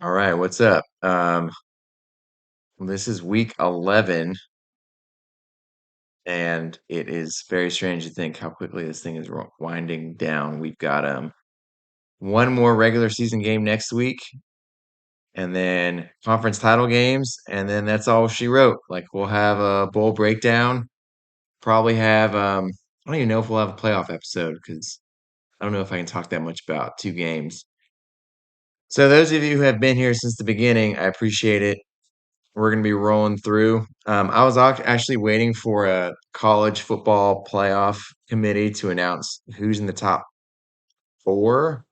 All right, what's up? This is week 11, and it is very strange to think how quickly this thing is winding down. We've got one more regular season game next week, and then conference title games, and then that's all she wrote. Like we'll have a bowl breakdown, probably have I don't even know if we'll have a playoff episode because I don't know if I can talk that much about two games. So those of you who have been here since the beginning, I appreciate it. We're going to be rolling through. I was actually waiting for a college football playoff committee to announce who's in the top four,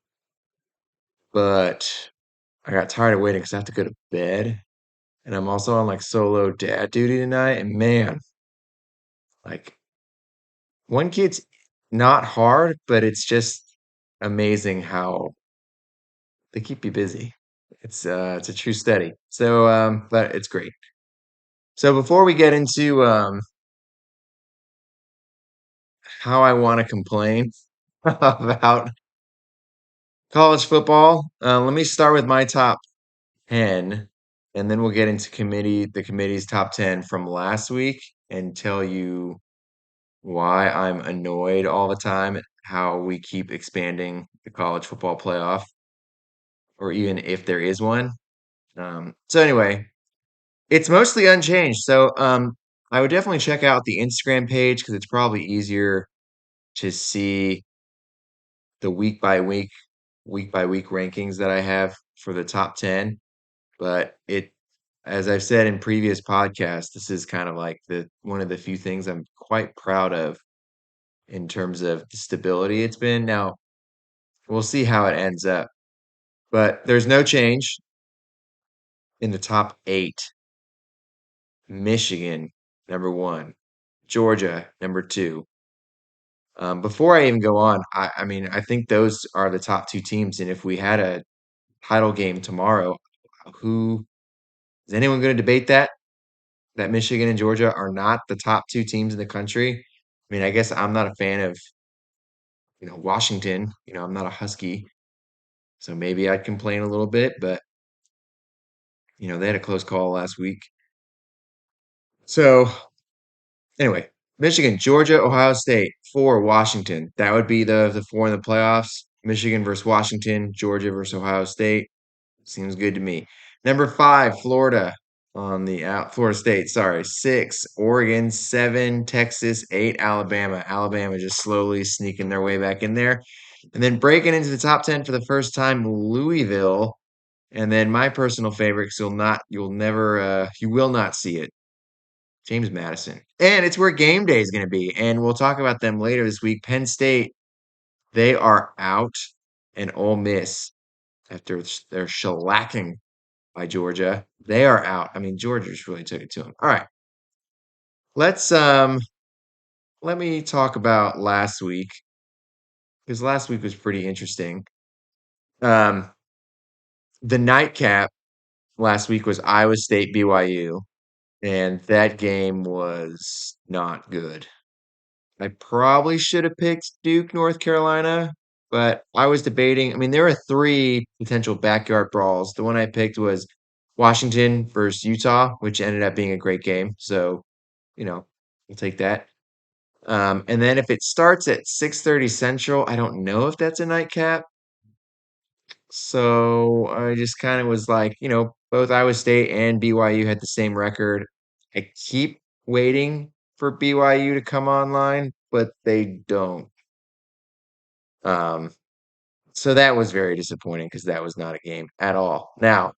but I got tired of waiting because I have to go to bed. And I'm also on like solo dad duty tonight. And man, like one kid's not hard, but it's just amazing how they keep you busy. It's a true study. So but it's great. So before we get into how I want to complain about college football. Let me start with my top 10, and then we'll get into the committee's top 10 from last week and tell you why I'm annoyed all the time at how we keep expanding the college football playoff, or even if there is one. So anyway, it's mostly unchanged. So I would definitely check out the Instagram page because it's probably easier to see the week by week rankings that I have for the top 10. But as I've said in previous podcasts, this is kind of like the one of the few things I'm quite proud of in terms of the stability it's been. Now, we'll see how it ends up. But there's no change in the top eight. Michigan, number one. Georgia, number two. Before I even go on, I mean, I think those are the top two teams. And if we had a title game tomorrow, who is anyone going to debate that? That Michigan and Georgia are not the top two teams in the country. I mean, I guess I'm not a fan of, Washington. I'm not a Husky, so maybe I'd complain a little bit, but they had a close call last week. So anyway, Michigan, Georgia, Ohio State, four, Washington. That would be the four in the playoffs. Michigan versus Washington, Georgia versus Ohio State. Seems good to me. Number five, Florida on the out. Florida State, sorry. Six, Oregon. Seven, Texas. Eight, Alabama. Alabama just slowly sneaking their way back in there. And then breaking into the top 10 for the first time, Louisville. And then my personal favorite, 'cause you will not see it. James Madison. And it's where game day is going to be. And we'll talk about them later this week. Penn State, they are out. And Ole Miss, after their shellacking by Georgia. They are out. I mean, Georgia just really took it to them. All right. Let's let me talk about last week because last week was pretty interesting. Um the nightcap last week was Iowa State BYU, and that game was not good. I probably should have picked Duke, North Carolina, but I was debating. I mean, there were three potential backyard brawls. The one I picked was Washington versus Utah, which ended up being a great game. So, we'll take that. And then if it starts at 6:30 Central, I don't know if that's a nightcap. So I just kind of was like, both Iowa State and BYU had the same record. I keep waiting for BYU to come online, but they don't. Um, so that was very disappointing because that was not a game at all. Now,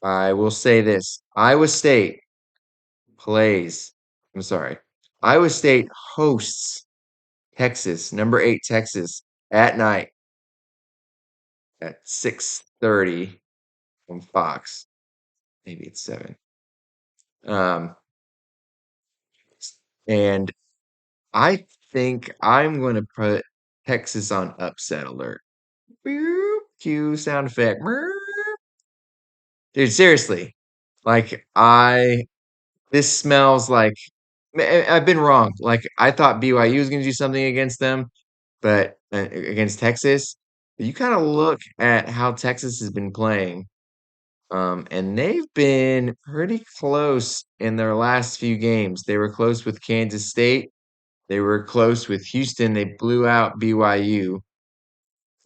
I will say this. Plays, I'm sorry. Iowa State hosts Texas, number 8 Texas at night at 6:30 on Fox. Maybe it's 7. Um, and I think I'm going to put Texas on upset alert. Boop, cue sound effect. Dude, seriously. Like this smells like I've been wrong. Like I thought BYU was going to do something against them, but against Texas. But you kind of look at how Texas has been playing. And they've been pretty close in their last few games. They were close with Kansas State. They were close with Houston. They blew out BYU.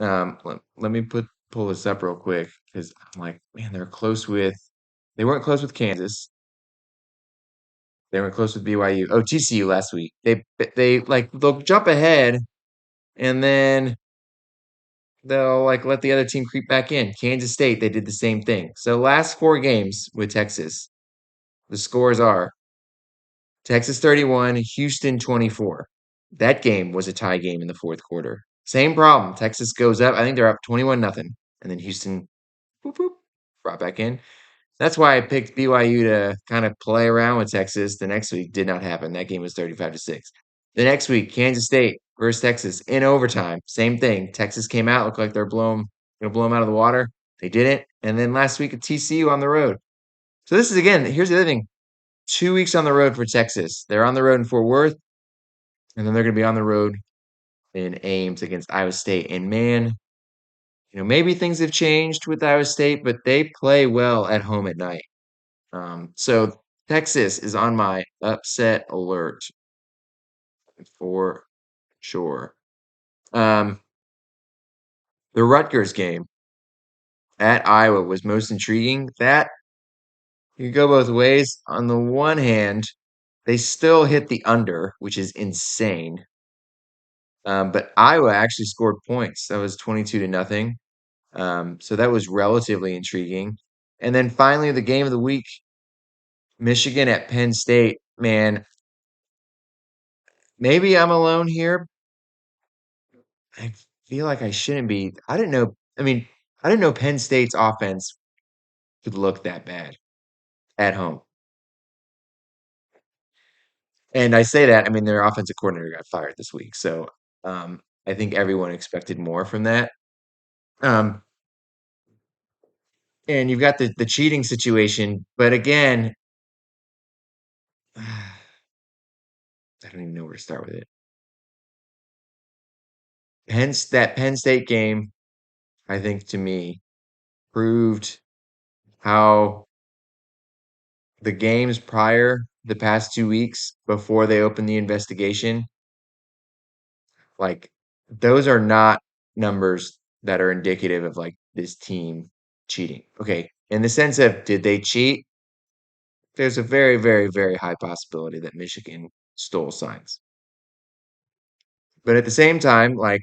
Let me pull this up real quick because I'm like, man, they weren't close with Kansas. They weren't close with BYU. Oh, TCU last week. They like they'll jump ahead and then they'll like let the other team creep back in. Kansas State, they did the same thing. So last four games with Texas, the scores are Texas 31, Houston 24. That game was a tie game in the fourth quarter. Same problem. Texas goes up. I think they're up 21 nothing. And then Houston boop, boop, brought back in. That's why I picked BYU to kind of play around with Texas. The next week did not happen. That game was 35-6. The next week, Kansas State versus Texas in overtime. Same thing. Texas came out, looked like they're gonna blow them out of the water. They didn't. And then last week at TCU on the road. So this is again, here's the other thing. 2 weeks on the road for Texas. They're on the road in Fort Worth, and then they're gonna be on the road in Ames against Iowa State. And man, maybe things have changed with Iowa State, but they play well at home at night. So Texas is on my upset alert for sure. Um, the Rutgers game at Iowa was most intriguing. That you go both ways. On the one hand, they still hit the under, which is insane. But Iowa actually scored points. That was 22 to nothing. So that was relatively intriguing. And then finally, the game of the week, Michigan at Penn State. Man, maybe I'm alone here. I feel like I shouldn't be. I didn't know. I mean, I didn't know Penn State's offense could look that bad at home. And I say that, I mean, their offensive coordinator got fired this week. So I think everyone expected more from that. Um, and you've got the cheating situation. But again, I don't even know where to start with it. That Penn State game, I think to me, proved how the games prior, the past 2 weeks before they opened the investigation, like those are not numbers that are indicative of like this team cheating. Okay. In the sense of did they cheat? There's a very, very, very high possibility that Michigan stole signs. But at the same time, like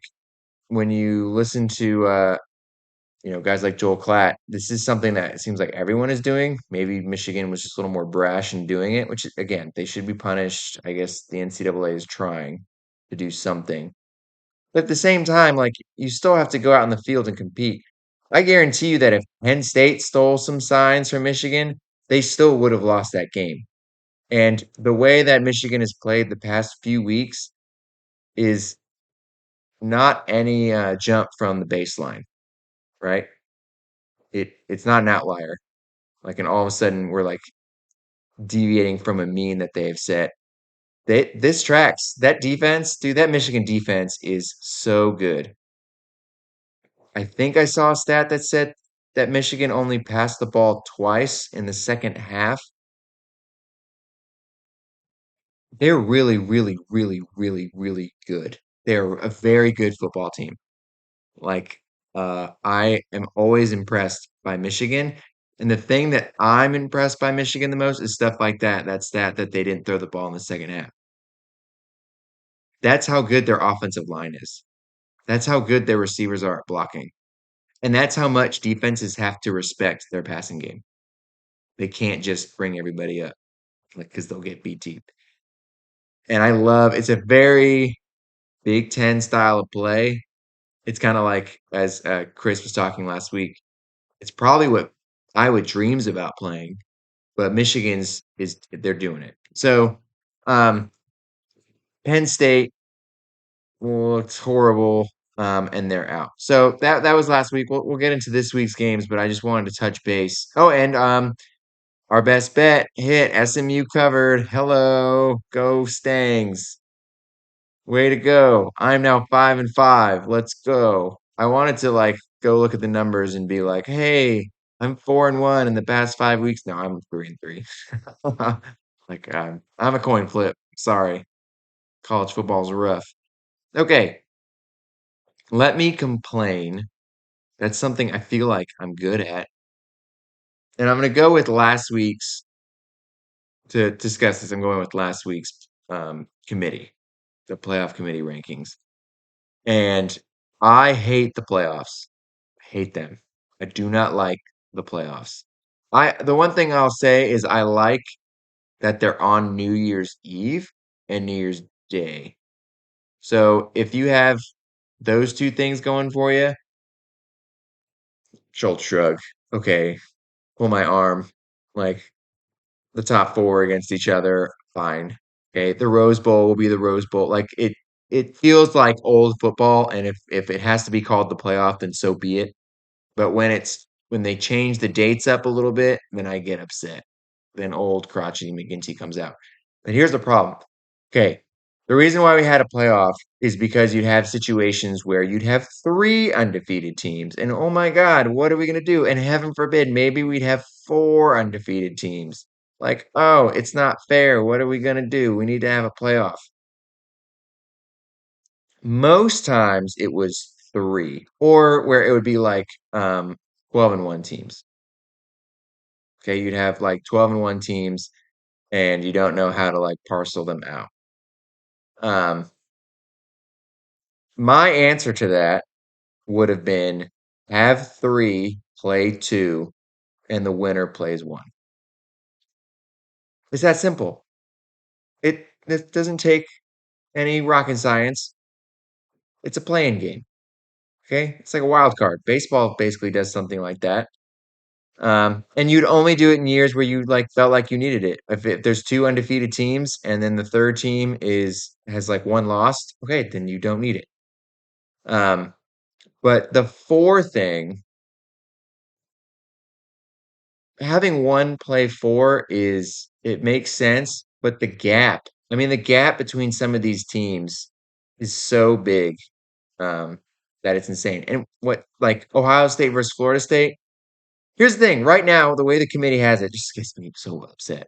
when you listen to guys like Joel Klatt, this is something that it seems like everyone is doing. Maybe Michigan was just a little more brash in doing it, which again, they should be punished. I guess the NCAA is trying to do something. But at the same time, like you still have to go out in the field and compete. I guarantee you that if Penn State stole some signs from Michigan, they still would have lost that game. And the way that Michigan has played the past few weeks is not any jump from the baseline, right? It's not an outlier. Like, and all of a sudden we're like deviating from a mean that they have set. This tracks that defense, dude. That Michigan defense is so good. I think I saw a stat that said that Michigan only passed the ball twice in the second half. They're really, really, really, really, really good. They're a very good football team. Like, I am always impressed by Michigan. And the thing that I'm impressed by Michigan the most is stuff like that. That stat that they didn't throw the ball in the second half. That's how good their offensive line is. That's how good their receivers are at blocking. And that's how much defenses have to respect their passing game. They can't just bring everybody up, like, because they'll get beat deep. And it's a very Big Ten style of play. It's kind of like, as Chris was talking last week, it's probably what Iowa dreams about playing, but they're doing it. So, um, Penn State looks horrible, and they're out. So that was last week. We'll get into this week's games, but I just wanted to touch base. Oh, and our best bet hit. SMU covered. Hello, go Stangs. Way to go. I'm now 5-5. Let's go. I wanted to like go look at the numbers and be like, hey, I'm 4-1 in the past 5 weeks. No, I'm 3-3. Like I'm a coin flip. Sorry, college football's rough. Okay, let me complain. That's something I feel like I'm good at, and I'm gonna go with last week's to discuss this. I'm going with last week's committee, the playoff committee rankings, and I hate the playoffs. Hate them. I do not like the playoffs. The one thing I'll say is I like that they're on New Year's Eve and New Year's Day. So if you have those two things going for you, shoulder shrug. Okay, pull my arm. Like the top four against each other, fine. Okay, the Rose Bowl will be the Rose Bowl. Like it feels like old football, and if it has to be called the playoff, then so be it. But when they change the dates up a little bit, then I get upset. Then old crotchety McGinty comes out. But here's the problem. Okay. The reason why we had a playoff is because you'd have situations where you'd have three undefeated teams. And oh my God, what are we going to do? And heaven forbid, maybe we'd have four undefeated teams. Like, oh, it's not fair. What are we going to do? We need to have a playoff. Most times it was three, or where it would be like 12-1 teams. Okay, you'd have like 12-1 teams, and you don't know how to like parcel them out. Um, my answer to that would have been have three play two, and the winner plays one. It's that simple. It doesn't take any rocket science. It's a playing game. Okay, it's like a wild card. Baseball basically does something like that. And you'd only do it in years where you like felt like you needed it. If there's two undefeated teams and then the third team has like one lost, okay, then you don't need it. Um, but the four thing, having one play four is it makes sense, but the gap between some of these teams is so big that it's insane. And what like Ohio State versus Florida State? Here's the thing, right now, the way the committee has it just gets me so upset.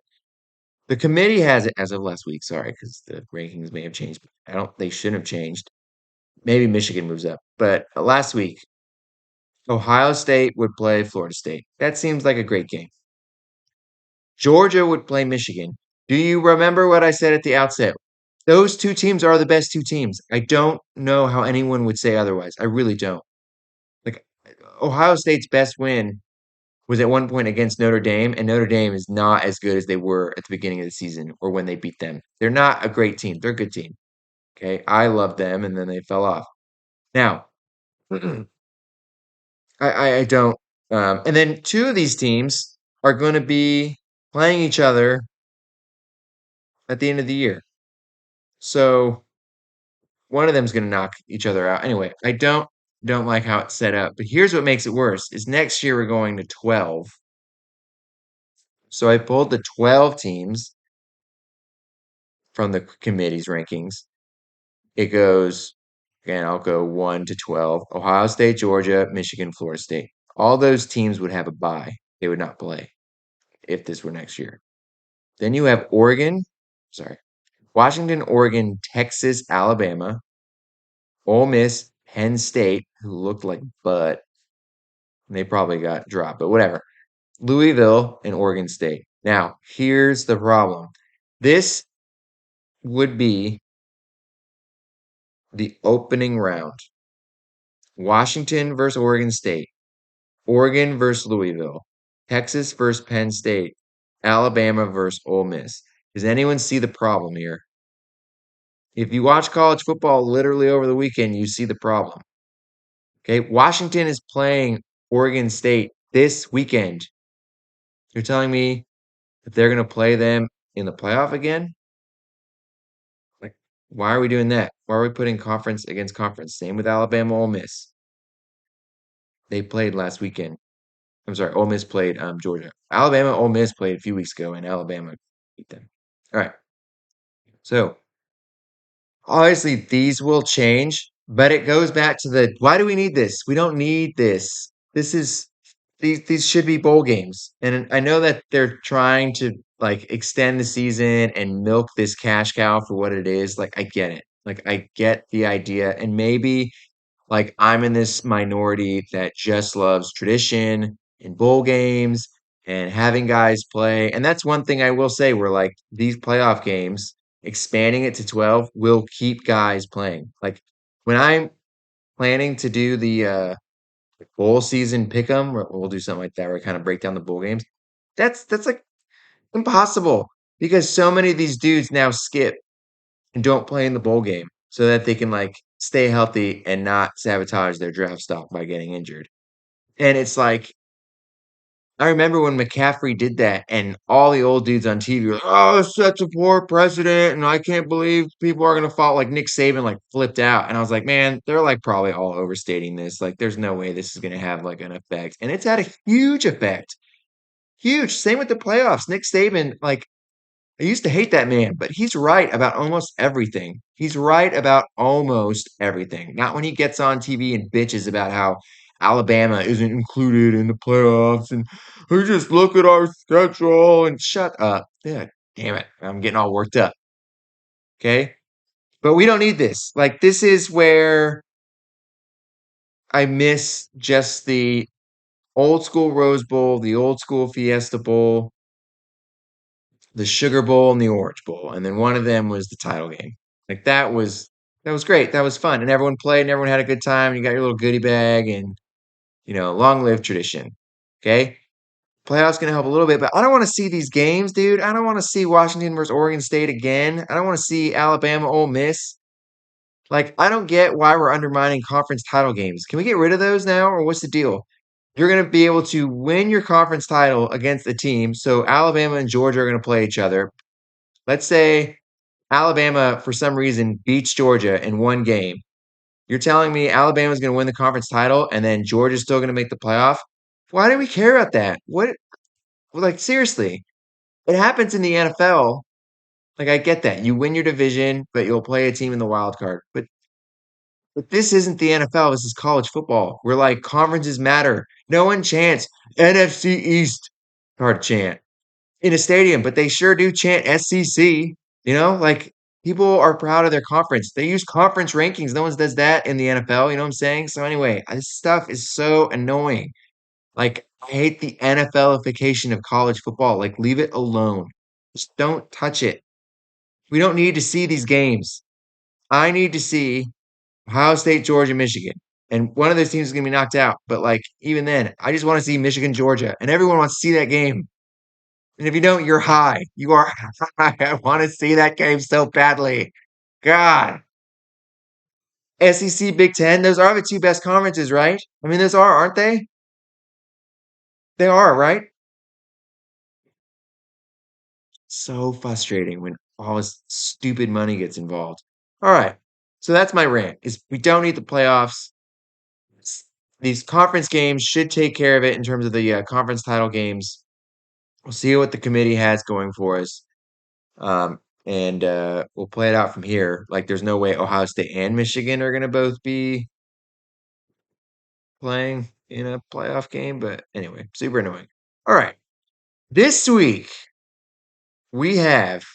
The committee has it as of last week, sorry, because the rankings may have changed. But they shouldn't have changed. Maybe Michigan moves up. But last week, Ohio State would play Florida State. That seems like a great game. Georgia would play Michigan. Do you remember what I said at the outset? Those two teams are the best two teams. I don't know how anyone would say otherwise. I really don't. Like Ohio State's best win was at one point against Notre Dame, and Notre Dame is not as good as they were at the beginning of the season or when they beat them. They're not a great team. They're a good team. Okay. I love them, and then they fell off. Now, I don't. And then two of these teams are going to be playing each other at the end of the year. So one of them is going to knock each other out. Anyway, I don't like how it's set up. But here's what makes it worse: is next year we're going to 12. So I pulled the 12 teams from the committee's rankings. It goes, again, I'll go 1 to 12. Ohio State, Georgia, Michigan, Florida State. All those teams would have a bye. They would not play if this were next year. Then you have Washington, Oregon, Texas, Alabama, Ole Miss, Penn State, who looked like butt. They probably got dropped, but whatever. Louisville and Oregon State. Now, here's the problem. This would be the opening round. Washington versus Oregon State, Oregon versus Louisville, Texas versus Penn State, Alabama versus Ole Miss. Does anyone see the problem here? If you watch college football literally over the weekend, you see the problem. Okay, Washington is playing Oregon State this weekend. You're telling me that they're going to play them in the playoff again? Like, why are we doing that? Why are we putting conference against conference? Same with Alabama, Ole Miss. They played last weekend. I'm sorry, Ole Miss played Georgia. Alabama, Ole Miss played a few weeks ago, and Alabama beat them. All right. So obviously these will change, but it goes back to the why do we need this? We don't need this. This is these should be bowl games. And I know that they're trying to like extend the season and milk this cash cow for what it is. Like I get it. Like I get the idea. And maybe like I'm in this minority that just loves tradition and bowl games and having guys play. And that's one thing I will say where like these playoff games, expanding it to 12 will keep guys playing. Like when I'm planning to do the bowl season pick 'em, we'll do something like that where we kind of break down the bowl games. That's like impossible because so many of these dudes now skip and don't play in the bowl game so that they can like stay healthy and not sabotage their draft stock by getting injured. And it's like I remember when McCaffrey did that, and all the old dudes on TV were like, "Oh, it's such a poor precedent, and I can't believe people are gonna fall." Like Nick Saban, like flipped out, and I was like, "Man, they're like probably all overstating this. Like, there's no way this is gonna have like an effect." And it's had a huge effect, huge. Same with the playoffs. Nick Saban, like I used to hate that man, but he's right about almost everything. He's right about almost everything. Not when he gets on TV and bitches about how Alabama isn't included in the playoffs and we just look at our schedule and shut up. Yeah, damn it. I'm getting all worked up. Okay. But we don't need this. Like, this is where I miss just the old school Rose Bowl, the old school Fiesta Bowl, the Sugar Bowl and the Orange Bowl, and then one of them was the title game. Like that was great. That was fun, and everyone played, and everyone had a good time. And you got your little goodie bag, and long live tradition. Okay, playoffs gonna help a little bit, but I don't want to see these games, dude. I don't want to see Washington versus Oregon State again. I don't want to see Alabama, Ole Miss. Like I don't get why we're undermining conference title games. Can we get rid of those now, or what's the deal? You're going to be able to win your conference title against a team. So Alabama and Georgia are going to play each other. Let's say Alabama, for some reason, beats Georgia in one game. You're telling me Alabama's going to win the conference title and then Georgia's still going to make the playoff? Why do we care about that? What, like, seriously, it happens in the NFL. Like, I get that. You win your division, but you'll play a team in the wild card. But this isn't the NFL. This is college football. We're like, conferences matter. No one chants NFC East. Hard to chant in a stadium, but they sure do chant SEC. Like people are proud of their conference. They use conference rankings. No one does that in the NFL. You know what I'm saying? So anyway, this stuff is so annoying. Like I hate the NFLification of college football. Like leave it alone. Just don't touch it. We don't need to see these games. I need to see Ohio State, Georgia, Michigan. And one of those teams is going to be knocked out. But like even then, I just want to see Michigan, Georgia, and everyone wants to see that game. And if you don't, you're high. You are high. I want to see that game so badly. God. SEC, Big Ten, those are the two best conferences, right? I mean, those are, aren't they? They are, right? So frustrating when all this stupid money gets involved. All right. So that's my rant is we don't need the playoffs. These conference games should take care of it in terms of the conference title games. We'll see what the committee has going for us. And we'll play it out from here. Like, there's no way Ohio State and Michigan are going to both be playing in a playoff game. But anyway, super annoying. All right. This week, we have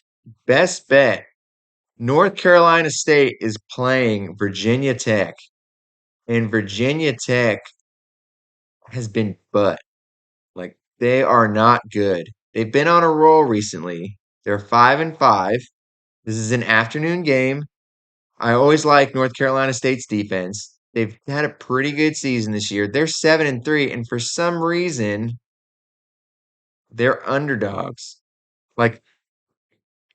best bet. North Carolina State is playing Virginia Tech, and Virginia Tech has been butt. Like, they are not good. They've been on a roll recently. They're 5-5. This is an afternoon game. I always like North Carolina State's defense. They've had a pretty good season this year. They're 7-3, and for some reason, they're underdogs. Like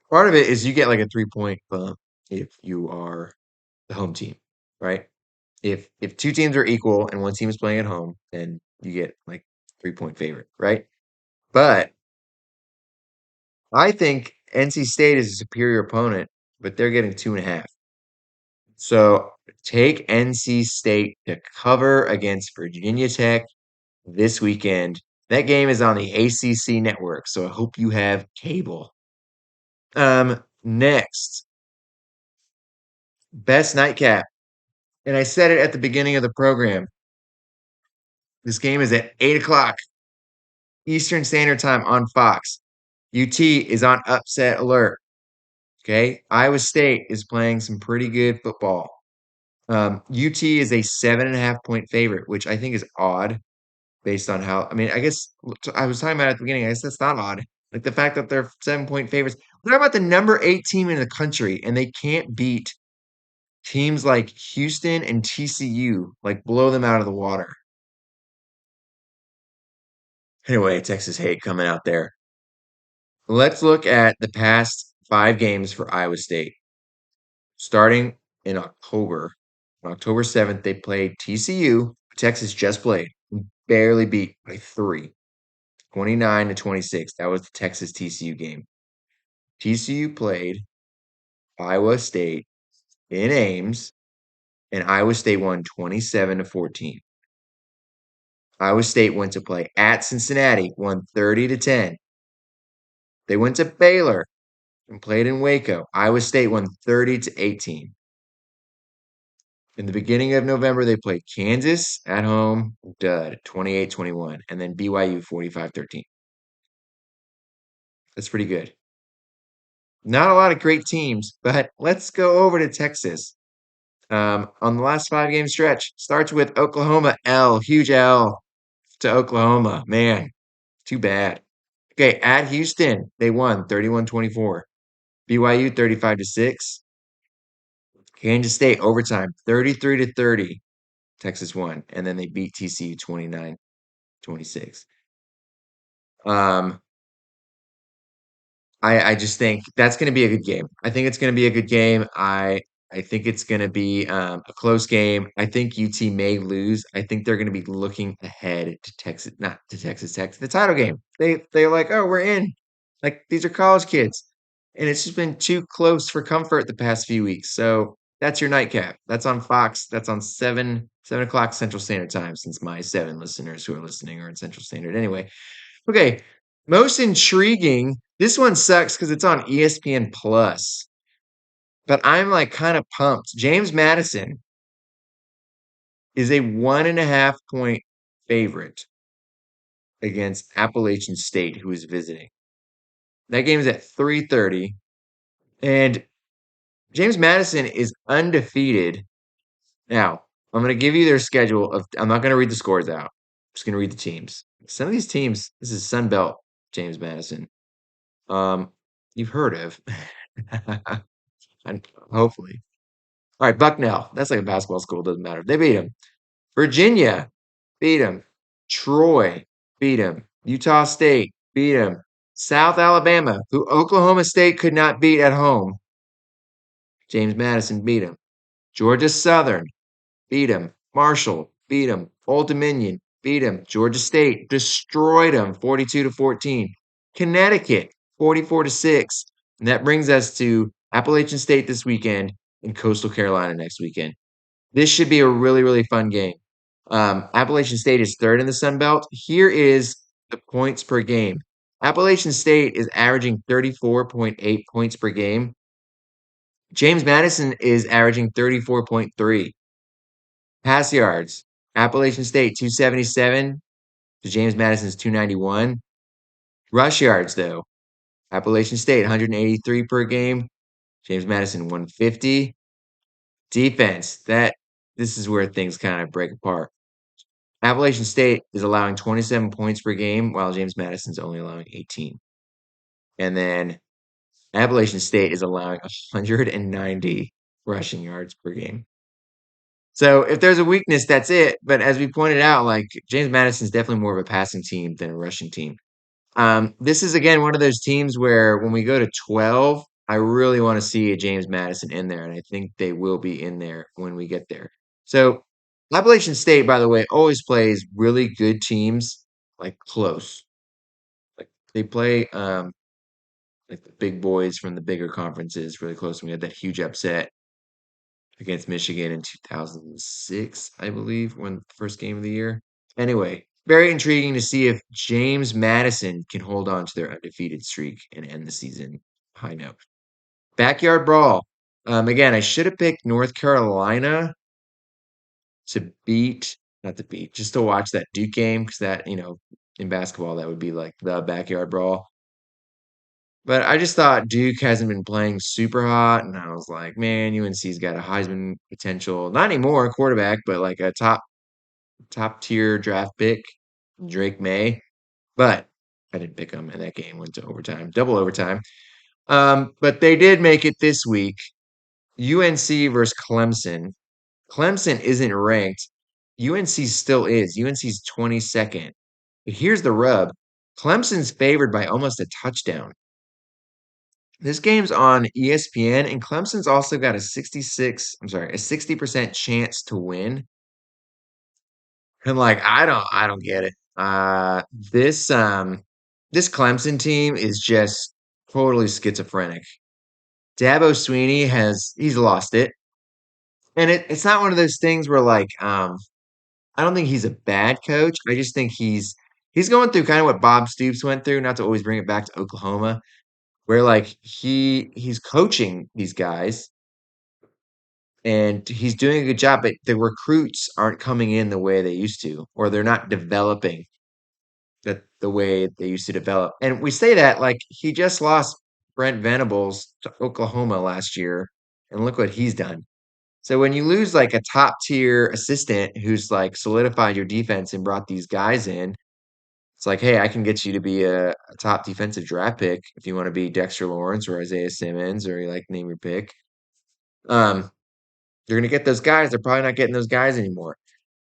part of it is you get like a 3-point bump if you are the home team, right? If two teams are equal and one team is playing at home, then you get like 3-point favorite, right? But I think NC State is a superior opponent, but they're getting 2.5. So take NC State to cover against Virginia Tech this weekend. That game is on the ACC network, so I hope you have cable. Next, best nightcap. And I said it at the beginning of the program. This game is at 8 o'clock Eastern Standard Time on Fox. UT is on upset alert. Okay. Iowa State is playing some pretty good football. UT is a 7.5 point favorite, which I think is odd based on how, I mean, I guess I was talking about at the beginning. I guess that's not odd. Like the fact that they're 7 point favorites. What about the number 8 team in the country and they can't beat teams like Houston and TCU, like blow them out of the water? Anyway, Texas hate coming out there. Let's look at the past 5 games for Iowa State. Starting in October, on October 7th, they played TCU. Texas just played, barely beat by 3, 29-26. That was the Texas TCU game. TCU played Iowa State in Ames, and Iowa State won 27-14. Iowa State went to play at Cincinnati, won 30-10. They went to Baylor and played in Waco. Iowa State won 30-18. In the beginning of November, they played Kansas at home, dud, 28-21, and then BYU 45-13. That's pretty good. Not a lot of great teams, but let's go over to Texas. On the last 5 game stretch, starts with Oklahoma L, huge L to Oklahoma. Man, too bad. Okay, at Houston, they won 31-24. BYU 35-6. Kansas State overtime 33-30. Texas won, and then they beat TCU 29-26. Um, I just think that's going to be a good game. I think it's going to be a good game. I think it's going to be a close game. I think UT may lose. I think they're going to be looking ahead to Texas, not to Texas Tech, the title game. They're like, oh, we're in. Like these are college kids, and it's just been too close for comfort the past few weeks. So that's your nightcap. That's on Fox. That's on 7 o'clock Central Standard Time. Since my 7 listeners who are listening are in Central Standard anyway. Okay, most intriguing. This one sucks because it's on ESPN Plus, but I'm like kind of pumped. James Madison is a 1.5 point favorite against Appalachian State, who is visiting. That game is at 3:30, and James Madison is undefeated. Now, I'm going to give you their schedule of. I'm not going to read the scores out. I'm just going to read the teams. Some of these teams. This is Sun Belt. James Madison. Um, you've heard of. And hopefully. All right, Bucknell. That's like a basketball school. Doesn't matter. They beat him. Virginia beat him. Troy beat him. Utah State beat him. South Alabama, who Oklahoma State could not beat at home. James Madison beat him. Georgia Southern beat him. Marshall beat him. Old Dominion beat him. Georgia State destroyed him 42-14. Connecticut 44-6. And that brings us to Appalachian State this weekend and Coastal Carolina next weekend. This should be a really, really fun game. Appalachian State is third in the Sun Belt. Here is the points per game. Appalachian State is averaging 34.8 points per game. James Madison is averaging 34.3. Pass yards. Appalachian State 277 to James Madison's 291. Rush yards, though. Appalachian State 183 per game. James Madison 150. Defense. This is where things kind of break apart. Appalachian State is allowing 27 points per game, while James Madison's only allowing 18. And then Appalachian State is allowing 190 rushing yards per game. So if there's a weakness, that's it. But as we pointed out, like James Madison's definitely more of a passing team than a rushing team. This is again one of those teams where when we go to 12, I really want to see a James Madison in there, and I think they will be in there when we get there. So Appalachian State, by the way, always plays really good teams like close. Like they play like the big boys from the bigger conferences really close. We had that huge upset against Michigan in 2006, I believe, when the first game of the year. Anyway, very intriguing to see if James Madison can hold on to their undefeated streak and end the season high note. Backyard brawl. Again, I should have picked North Carolina to beat not to beat, just to watch that Duke game because that, in basketball, that would be like the backyard brawl. But I just thought Duke hasn't been playing super hot, and I was like, man, UNC's got a Heisman potential. Not anymore, quarterback, but like a top tier draft pick, Drake May. But I didn't pick him, and that game went to overtime, double overtime. But they did make it this week. UNC versus Clemson. Clemson isn't ranked. UNC still is. UNC's 22nd. But here's the rub. Clemson's favored by almost a touchdown. This game's on ESPN, and Clemson's also got a 60% chance to win. And like, I don't get it. This Clemson team is just totally schizophrenic. Dabo Sweeney he's lost it. And it's not one of those things where like, I don't think he's a bad coach. I just think he's going through kind of what Bob Stoops went through, not to always bring it back to Oklahoma, where like he's coaching these guys and he's doing a good job, but the recruits aren't coming in the way they used to, or they're not developing the way they used to develop. And we say that like he just lost Brent Venables to Oklahoma last year, and look what he's done. So when you lose like a top tier assistant who's like solidified your defense and brought these guys in, it's like, hey, I can get you to be a top defensive draft pick if you want to be Dexter Lawrence or Isaiah Simmons or you like name your pick. Um, you're gonna get those guys. They're probably not getting those guys anymore.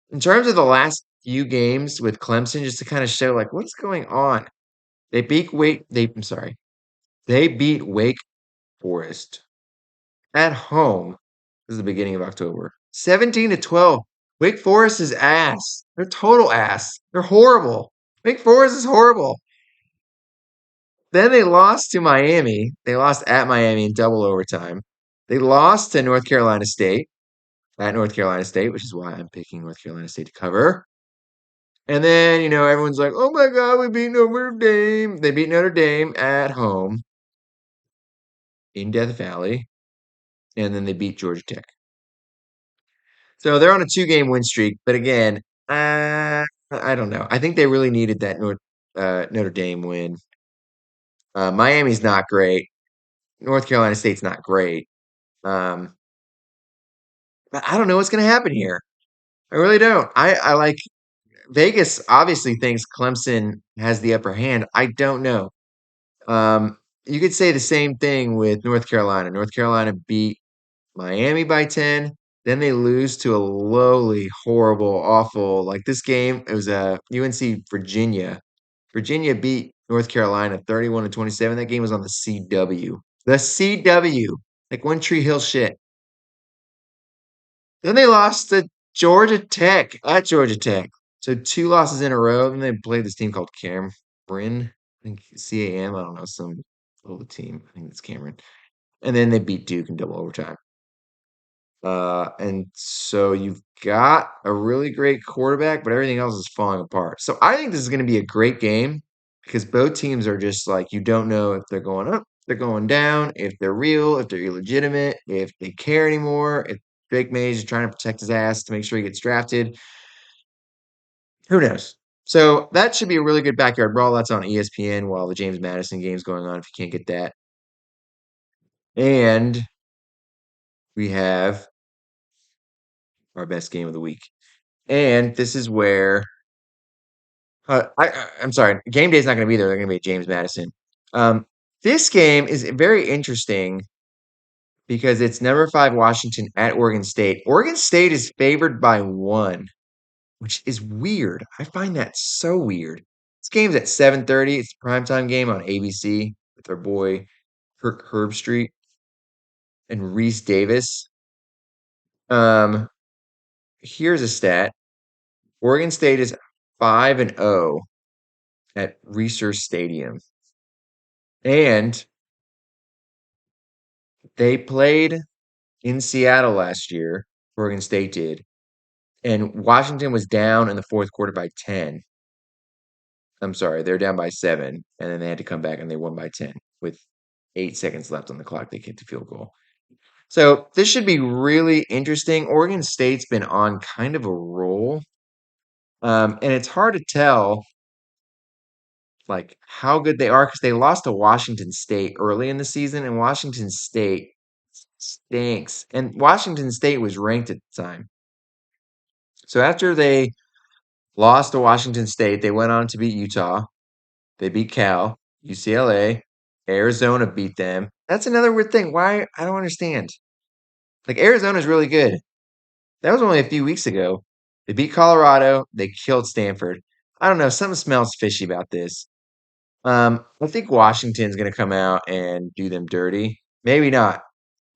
In terms of the last few games with Clemson, just to kind of show like what's going on. I'm sorry. They beat Wake Forest at home. This is the beginning of October. 17-12. Wake Forest is ass. They're total ass. They're horrible. Wake Forest is horrible. Then they lost to Miami. They lost at Miami in double overtime. They lost to North Carolina State at North Carolina State, which is why I'm picking North Carolina State to cover. And then, everyone's like, oh my God, we beat Notre Dame. They beat Notre Dame at home in Death Valley. And then they beat Georgia Tech. So they're on a 2-game win streak. But again, I don't know. I think they really needed that Notre Dame win. Miami's not great. North Carolina State's not great. Um, but I don't know what's going to happen here. I really don't. I like Vegas obviously thinks Clemson has the upper hand. I don't know. You could say the same thing with North Carolina. North Carolina beat Miami by 10. Then they lose to a lowly, horrible, awful. Like this game, it was a UNC Virginia. Virginia beat North Carolina 31-27. That game was on the CW. The CW. Like One Tree Hill shit. Then they lost to Georgia Tech at Georgia Tech. So 2 losses in a row. Then they played this team called Cameron. I think CAM. I don't know, some little team. I think it's Cameron. And then they beat Duke in double overtime. And so you've got a really great quarterback, but everything else is falling apart. So I think this is going to be a great game because both teams are just like you don't know if they're going up, they're going down, if they're real, if they're illegitimate, if they care anymore, if Drake Mays is trying to protect his ass to make sure he gets drafted. Who knows? So that should be a really good backyard brawl. That's on ESPN while the James Madison game's going on if you can't get that. And we have our best game of the week. And this is where I'm sorry, game day is not going to be there. They're going to be at James Madison. Um, this game is very interesting because it's number 5 Washington at Oregon State. Oregon State is favored by 1, which is weird. I find that so weird. This game's at 7:30. It's a primetime game on ABC with our boy Kirk Herbstreit and Reese Davis. Um, here's a stat. Oregon State is 5-0 at Research Stadium. And they played in Seattle last year, Oregon State did, and Washington was down in the fourth quarter by 10. I'm sorry, they're down by 7, and then they had to come back and they won by 10 with 8 seconds left on the clock. They kicked a field goal. So this should be really interesting. Oregon State's been on kind of a roll. And it's hard to tell like how good they are because they lost to Washington State early in the season, and Washington State stinks. And Washington State was ranked at the time. So after they lost to Washington State, they went on to beat Utah. They beat Cal, UCLA, Arizona beat them. That's another weird thing. Why? I don't understand. Like Arizona's really good. That was only a few weeks ago. They beat Colorado. They killed Stanford. I don't know. Something smells fishy about this. I think Washington's going to come out and do them dirty. Maybe not. I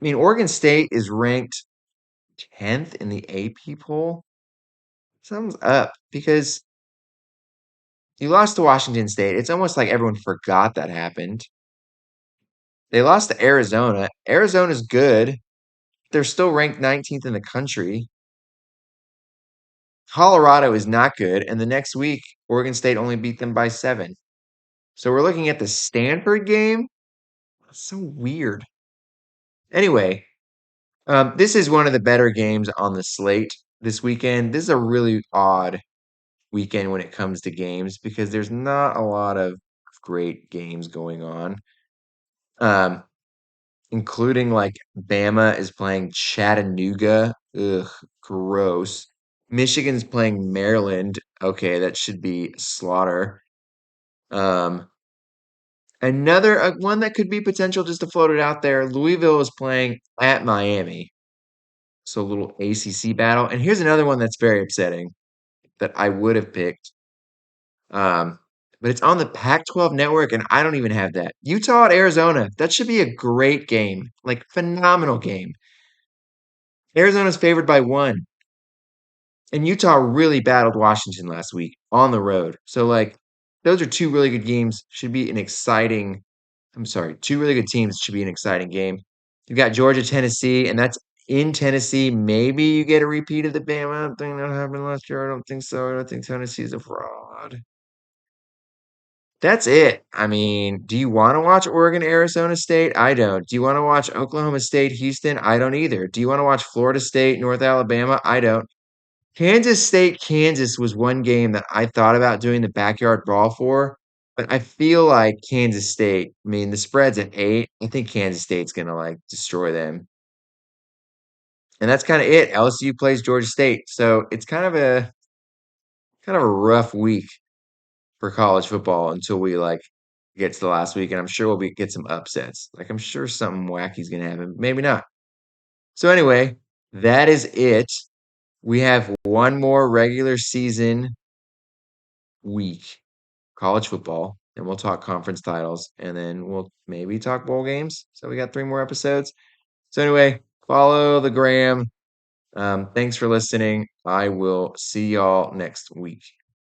mean, Oregon State is ranked 10th in the AP poll. Something's up because you lost to Washington State. It's almost like everyone forgot that happened. They lost to Arizona. Arizona's good. They're still ranked 19th in the country. Colorado is not good. And the next week, Oregon State only beat them by 7. So we're looking at the Stanford game. That's so weird. Anyway, this is one of the better games on the slate this weekend. This is a really odd weekend when it comes to games because there's not a lot of great games going on. Um, including like Bama is playing Chattanooga. Ugh, gross. Michigan's playing Maryland. Okay, that should be slaughter. Um, another one that could be potential just to float it out there. Louisville is playing at Miami. So a little ACC battle. And here's another one that's very upsetting that I would have picked. Um, but it's on the Pac-12 network, and I don't even have that. Utah at Arizona. That should be a great game. Like phenomenal game. Arizona's favored by 1. And Utah really battled Washington last week on the road. So like those are two really good games. Should be an exciting I'm sorry, two really good teams should be an exciting game. You've got Georgia, Tennessee, and that's in Tennessee. Maybe you get a repeat of the Bama thing that happened last year. I don't think so. I don't think Tennessee is a fraud. That's it. I mean, do you want to watch Oregon, Arizona State? I don't. Do you want to watch Oklahoma State, Houston? I don't either. Do you want to watch Florida State, North Alabama? I don't. Kansas State, Kansas was one game that I thought about doing the backyard brawl for, but I feel like Kansas State, I mean, the spread's at 8. I think Kansas State's gonna like destroy them. And that's kind of it. LSU plays Georgia State. So it's kind of a rough week for college football until we like get to the last week. And I'm sure get some upsets. Like I'm sure something wacky's gonna happen. Maybe not. So anyway, that is it. We have one more regular season week, college football, and we'll talk conference titles, and then we'll maybe talk bowl games. So we got 3 more episodes. So anyway, follow the gram. Thanks for listening. I will see y'all next week.